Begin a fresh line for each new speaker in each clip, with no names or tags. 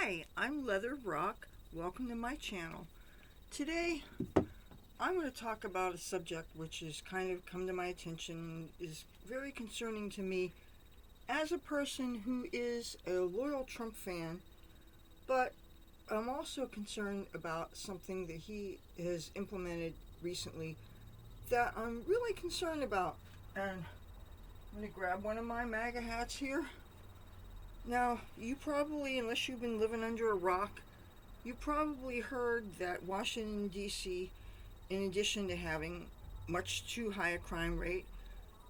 Hi, I'm Leathur Rokk. Welcome to my channel. Today, I'm going to talk about a subject which has kind of come to my attention, is very concerning to me as a person who is a loyal Trump fan, but I'm also concerned about something that he has implemented recently that I'm really concerned about. And I'm going to grab one of my MAGA hats here. Now, you probably, unless you've been living under a rock, you probably heard that Washington, D.C., in addition to having much too high a crime rate,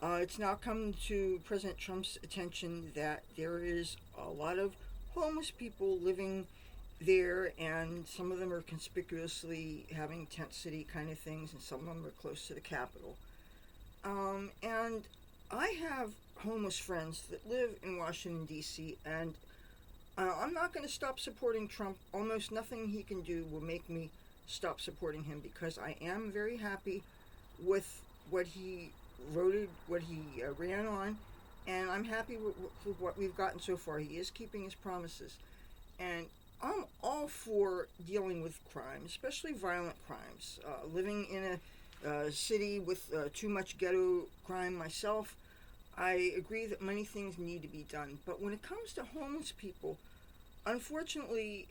it's now come to President Trump's attention that there is a lot of homeless people living there, and some of them are conspicuously having tent city kind of things, and some of them are close to the Capitol. And I have homeless friends that live in Washington, D.C., and I'm not going to stop supporting Trump. Almost nothing he can do will make me stop supporting him, because I am very happy with what he voted, what he ran on, and I'm happy with what we've gotten so far. He is keeping his promises, and I'm all for dealing with crime, especially violent crimes. Living in a city with too much ghetto crime myself, I agree that many things need to be done. But when it comes to homeless people, unfortunately,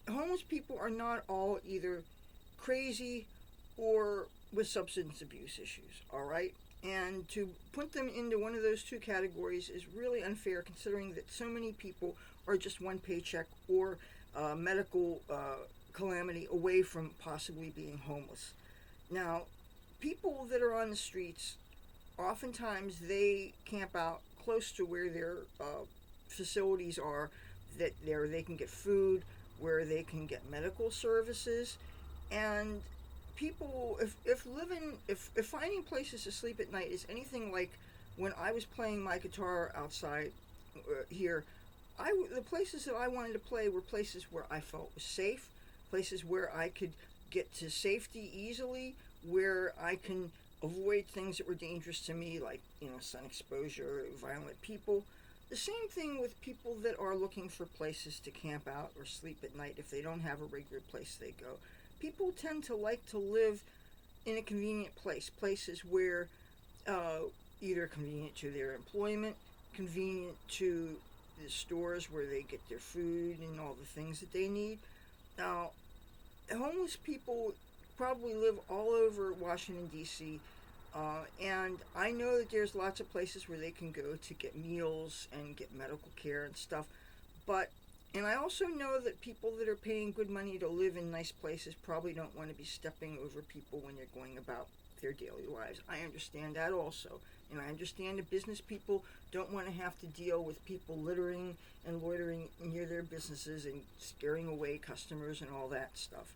homeless people are not all either crazy or with substance abuse issues, all right? And to put them into one of those two categories is really unfair, considering that so many people are just one paycheck or medical calamity away from possibly being homeless. Now, people that are on the streets, oftentimes they camp out close to where their facilities are, that there they can get food, where they can get medical services, and people, if finding places to sleep at night is anything like when I was playing my guitar outside here, the places that I wanted to play were places where I felt was safe, places where I could get to safety easily, where I can avoid things that were dangerous to me, like, sun exposure, violent people. The same thing with people that are looking for places to camp out or sleep at night if they don't have a regular place they go. People tend to like to live in a convenient place, places where either convenient to their employment, convenient to the stores where they get their food and all the things that they need. Now, homeless people probably live all over Washington, D.C., and I know that there's lots of places where they can go to get meals and get medical care and stuff. And I also know that people that are paying good money to live in nice places probably don't want to be stepping over people when they're going about their daily lives. I understand that also. And I understand that business people don't want to have to deal with people littering and loitering near their businesses and scaring away customers and all that stuff.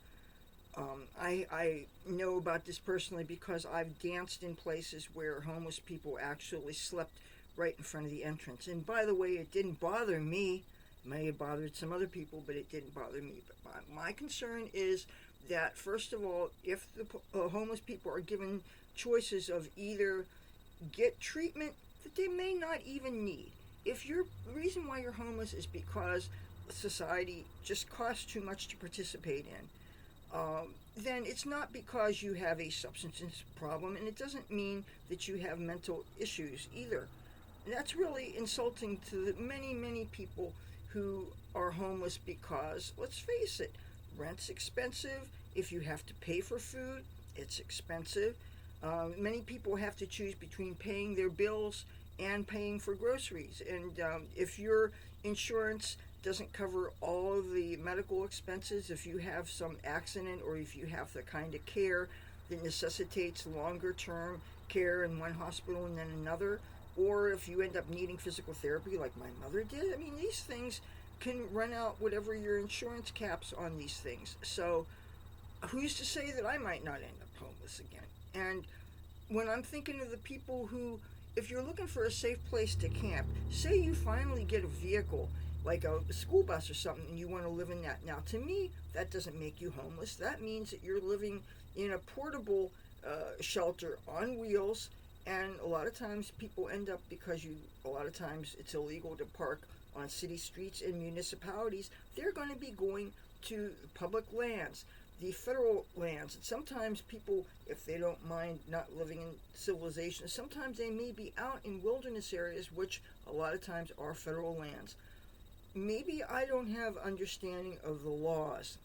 I know about this personally because I've danced in places where homeless people actually slept right in front of the entrance. And by the way, it didn't bother me. It may have bothered some other people, but it didn't bother me. But my concern is that, first of all, if the homeless people are given choices of either get treatment that they may not even need. If the reason why you're homeless is because society just costs too much to participate in, then it's not because you have a substance problem, and it doesn't mean that you have mental issues either. And that's really insulting to the many, many people who are homeless because, let's face it, rent's expensive. If you have to pay for food, it's expensive. Many people have to choose between paying their bills and paying for groceries. And if your insurance doesn't cover all of the medical expenses, if you have some accident or if you have the kind of care that necessitates longer term care in one hospital and then another, or if you end up needing physical therapy like my mother did, I mean, these things can run out whatever your insurance caps on these things. So who's to say that I might not end up homeless again? And when I'm thinking of the people who, if you're looking for a safe place to camp, say you finally get a vehicle like a school bus or something, and you want to live in that. Now, to me, that doesn't make you homeless. That means that you're living in a portable shelter on wheels, and a lot of times people end up, because a lot of times it's illegal to park on city streets and municipalities, they're going to be going to public lands, the federal lands. And sometimes people, if they don't mind not living in civilization, sometimes they may be out in wilderness areas, which a lot of times are federal lands. Maybe I don't have understanding of the laws,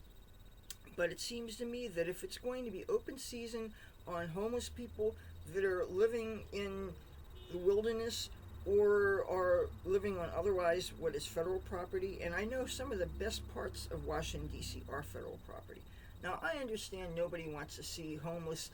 but it seems to me that if it's going to be open season on homeless people that are living in the wilderness or are living on otherwise what is federal property, and I know some of the best parts of Washington, D.C. are federal property. Now, I understand nobody wants to see homeless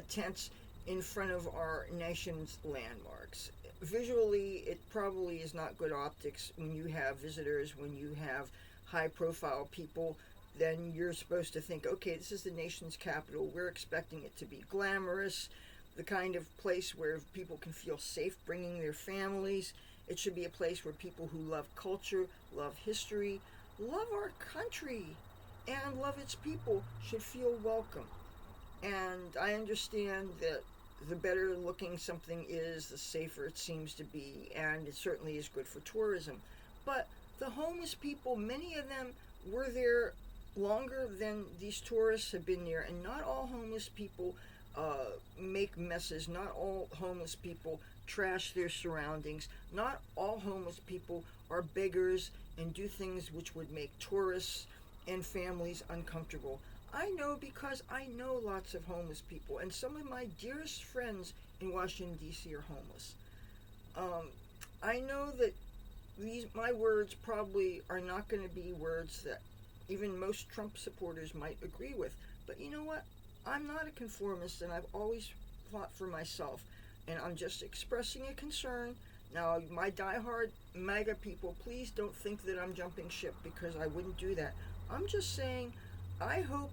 tents in front of our nation's landmarks. Visually, it probably is not good optics when you have visitors, when you have high profile people. Then you're supposed to think, okay, this is the nation's capital. We're expecting it to be glamorous, the kind of place where people can feel safe bringing their families. It should be a place where people who love culture, love history, love our country, and love its people should feel welcome. And I understand that the better looking something is, the safer it seems to be, and it certainly is good for tourism. But the homeless people, many of them were there longer than these tourists have been there, and not all homeless people make messes. Not all homeless people trash their surroundings. Not all homeless people are beggars and do things which would make tourists and families uncomfortable. I know because I know lots of homeless people, and some of my dearest friends in Washington, D.C. are homeless. I know that my words probably are not going to be words that even most Trump supporters might agree with, but you know what? I'm not a conformist, and I've always fought for myself, and I'm just expressing a concern. Now, my diehard MAGA people, please don't think that I'm jumping ship, because I wouldn't do that. I'm just saying, I hope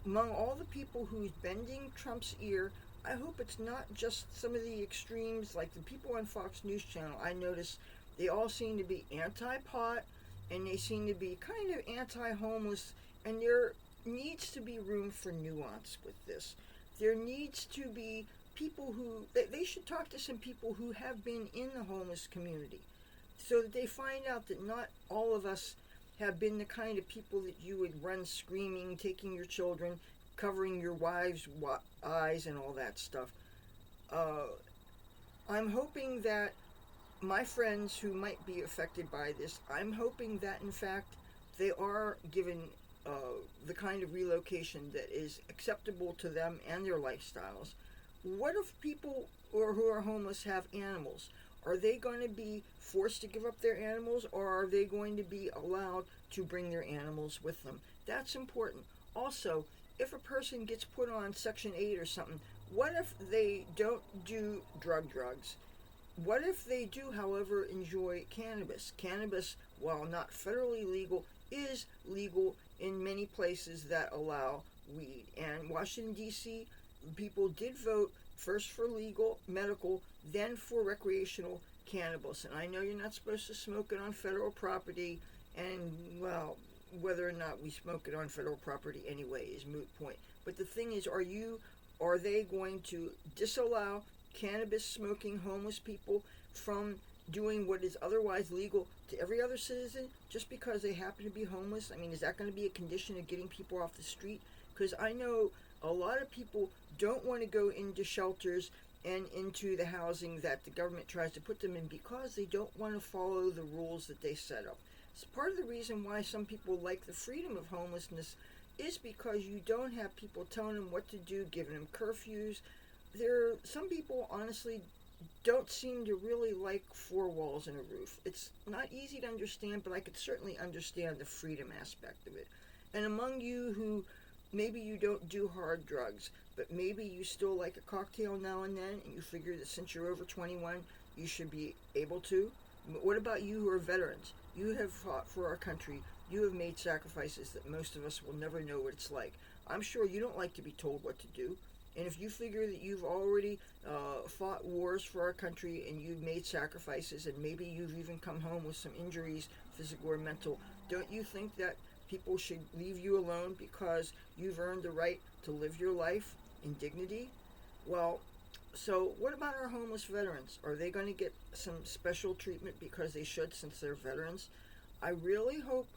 among all the people who's bending Trump's ear, I hope it's not just some of the extremes, like the people on Fox News Channel. I notice they all seem to be anti-pot, and they seem to be kind of anti-homeless, and there needs to be room for nuance with this. There needs to be people who, they should talk to some people who have been in the homeless community, so that they find out that not all of us have been the kind of people that you would run screaming, taking your children, covering your wives' eyes and all that stuff. I'm hoping that my friends who might be affected by this, I'm hoping that in fact they are given the kind of relocation that is acceptable to them and their lifestyles. What if people who are homeless have animals? Are they going to be forced to give up their animals, or are they going to be allowed to bring their animals with them? That's important. Also, if a person gets put on Section 8 or something, what if they don't do drugs? What if they do, however, enjoy cannabis? Cannabis, while not federally legal, is legal in many places that allow weed. And Washington, D.C., people did vote first for legal, medical, then for recreational cannabis. And I know you're not supposed to smoke it on federal property, and, well, whether or not we smoke it on federal property anyway is moot point. But the thing is, are they going to disallow cannabis smoking homeless people from doing what is otherwise legal to every other citizen just because they happen to be homeless? I mean, is that going to be a condition of getting people off the street? Because I know a lot of people don't want to go into shelters and into the housing that the government tries to put them in because they don't want to follow the rules that they set up. It's part of the reason why some people like the freedom of homelessness is because you don't have people telling them what to do, giving them curfews. Some people honestly don't seem to really like four walls and a roof. It's not easy to understand, but I could certainly understand the freedom aspect of it. And among you who maybe you don't do hard drugs, but maybe you still like a cocktail now and then, and you figure that since you're over 21, you should be able to. What about you who are veterans? You have fought for our country. You have made sacrifices that most of us will never know what it's like. I'm sure you don't like to be told what to do. And if you figure that you've already fought wars for our country and you've made sacrifices, and maybe you've even come home with some injuries, physical or mental, don't you think that people should leave you alone because you've earned the right to live your life in dignity? Well, So, what about our homeless veterans? Are they going to get some special treatment because they should, since they're veterans? I really hope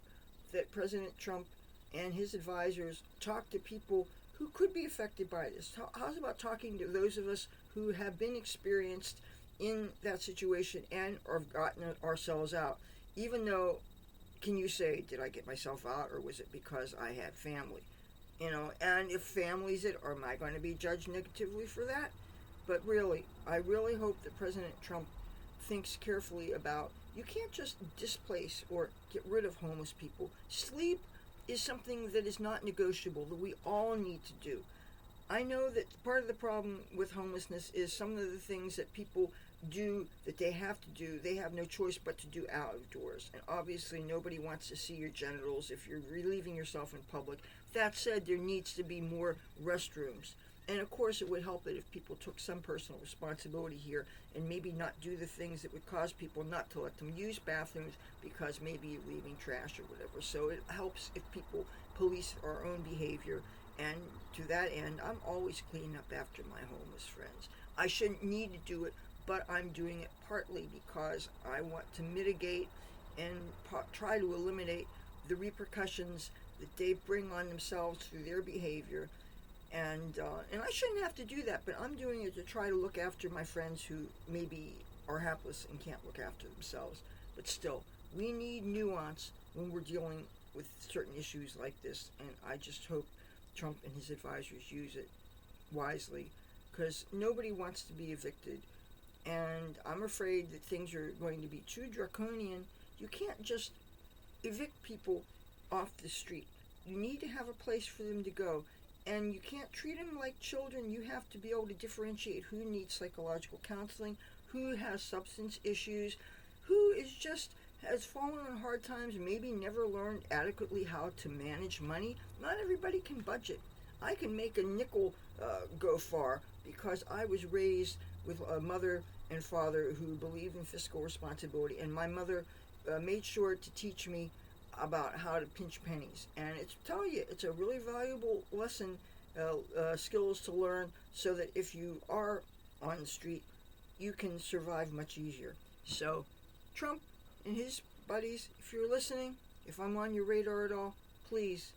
that President Trump and his advisors talk to people who could be affected by this. How's about talking to those of us who have been experienced in that situation and have gotten ourselves out? Even though, can you say, did I get myself out, or was it because I had family? And if family's it, or am I going to be judged negatively for that? But really, I really hope that President Trump thinks carefully about, you can't just displace or get rid of homeless people. Sleep is something that is not negotiable, that we all need to do. I know that part of the problem with homelessness is some of the things that people do that they have to do, they have no choice but to do outdoors. And obviously, nobody wants to see your genitals if you're relieving yourself in public. That said, there needs to be more restrooms. And of course, it would help it if people took some personal responsibility here and maybe not do the things that would cause people not to let them use bathrooms because maybe you're leaving trash or whatever. So it helps if people police our own behavior. And to that end, I'm always cleaning up after my homeless friends. I shouldn't need to do it, but I'm doing it partly because I want to mitigate and try to eliminate the repercussions that they bring on themselves through their behavior. And I shouldn't have to do that, but I'm doing it to try to look after my friends who maybe are helpless and can't look after themselves. But still, we need nuance when we're dealing with certain issues like this, and I just hope Trump and his advisors use it wisely, because nobody wants to be evicted, and I'm afraid that things are going to be too draconian. You can't just evict people off the street. You need to have a place for them to go. And you can't treat them like children. You have to be able to differentiate who needs psychological counseling, who has substance issues, who has fallen on hard times, maybe never learned adequately how to manage money. Not everybody can budget. I can make a nickel go far because I was raised with a mother and father who believed in fiscal responsibility, and my mother made sure to teach me about how to pinch pennies. And it's a really valuable lesson, skills to learn, so that if you are on the street, you can survive much easier. So, Trump and his buddies, if you're listening, if I'm on your radar at all, please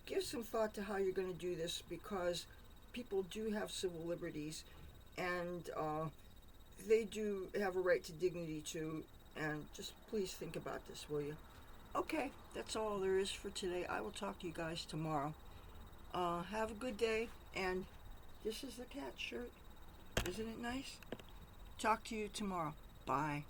give some thought to how you're going to do this, because people do have civil liberties, and they do have a right to dignity too. And just please think about this, will you? Okay, that's all there is for today. I will talk to you guys tomorrow. Have a good day, and this is the cat shirt. Isn't it nice? Talk to you tomorrow. Bye.